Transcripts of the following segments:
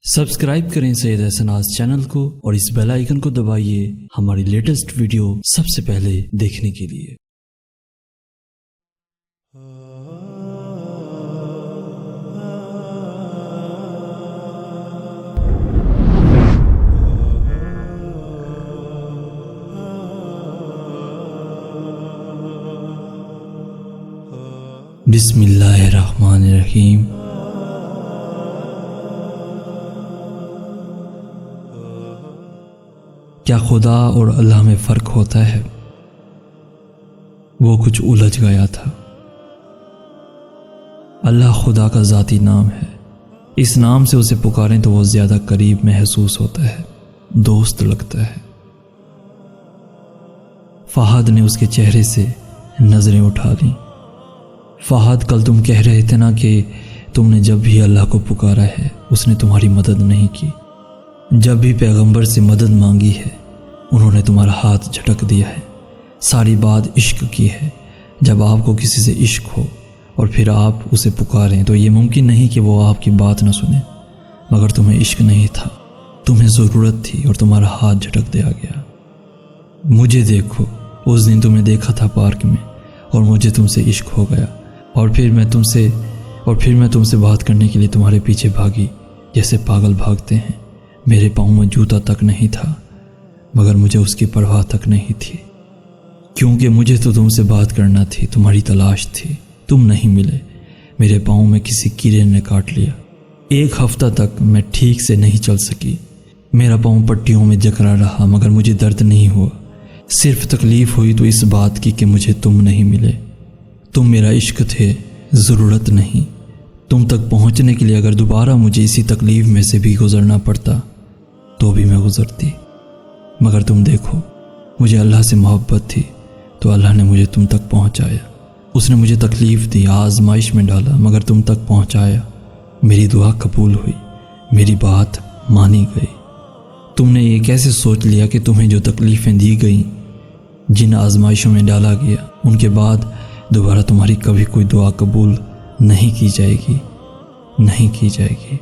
Subscribe کریں سید احسناز channel کو اور اس بیل آئیکن کو دبائیے ہماری لیٹسٹ ویڈیو سب سے پہلے دیکھنے کے لیے۔ بسم اللہ الرحمن الرحیم۔ کیا خدا اور اللہ میں فرق ہوتا ہے؟ وہ کچھ الجھ گیا تھا۔ اللہ خدا کا ذاتی نام ہے، اس نام سے اسے پکاریں تو وہ زیادہ قریب محسوس ہوتا ہے، دوست لگتا ہے۔ فہد نے اس کے چہرے سے نظریں اٹھا لیں۔ فہد، کل تم کہہ رہے تھے نا کہ تم نے جب بھی اللہ کو پکارا ہے اس نے تمہاری مدد نہیں کی، جب بھی پیغمبر سے مدد مانگی ہے انہوں نے تمہارا ہاتھ جھٹک دیا ہے۔ ساری بات عشق کی ہے۔ جب آپ کو کسی سے عشق ہو اور پھر آپ اسے پکاریں تو یہ ممکن نہیں کہ وہ آپ کی بات نہ سنے، مگر تمہیں عشق نہیں تھا، تمہیں ضرورت تھی اور تمہارا ہاتھ جھٹک دیا گیا۔ مجھے دیکھو، اس دن تمہیں دیکھا تھا پارک میں اور مجھے تم سے عشق ہو گیا، اور پھر میں تم سے بات کرنے کے لیے تمہارے پیچھے بھاگی جیسے پاگل بھاگتے ہیں۔ میرے پاؤں میں جوتا تک نہیں تھا مگر مجھے اس کی پرواہ تک نہیں تھی، کیونکہ مجھے تو تم سے بات کرنا تھی، تمہاری تلاش تھی، تم نہیں ملے۔ میرے پاؤں میں کسی کیڑے نے کاٹ لیا۔ 1 ہفتہ تک میں ٹھیک سے نہیں چل سکی، میرا پاؤں پٹیوں میں جکڑا رہا مگر مجھے درد نہیں ہوا، صرف تکلیف ہوئی تو اس بات کی کہ مجھے تم نہیں ملے۔ تم میرا عشق تھے، ضرورت نہیں۔ تم تک پہنچنے کے لیے اگر دوبارہ مجھے اسی تکلیف میں سے بھی گزرنا پڑتا تو بھی میں گزرتی، مگر تم دیکھو، مجھے اللہ سے محبت تھی تو اللہ نے مجھے تم تک پہنچایا۔ اس نے مجھے تکلیف دی، آزمائش میں ڈالا مگر تم تک پہنچایا۔ میری دعا قبول ہوئی، میری بات مانی گئی۔ تم نے یہ کیسے سوچ لیا کہ تمہیں جو تکلیفیں دی گئیں، جن آزمائشوں میں ڈالا گیا، ان کے بعد دوبارہ تمہاری کبھی کوئی دعا قبول نہیں کی جائے گی؟ نہیں کی جائے گی۔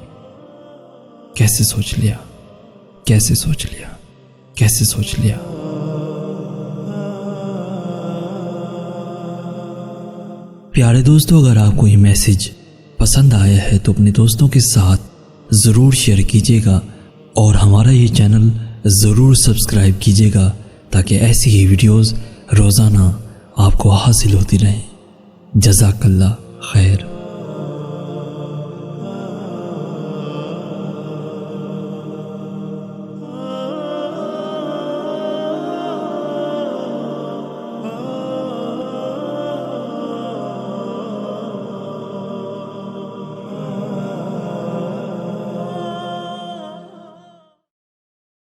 کیسے سوچ لیا؟ کیسے سوچ لیا؟ کیسے سوچ لیا؟ پیارے دوستو، اگر آپ کو یہ میسج پسند آیا ہے تو اپنے دوستوں کے ساتھ ضرور شیئر کیجیے گا اور ہمارا یہ چینل ضرور سبسکرائب کیجیے گا تاکہ ایسی ہی ویڈیوز روزانہ آپ کو حاصل ہوتی رہیں۔ جزاک اللہ خیر۔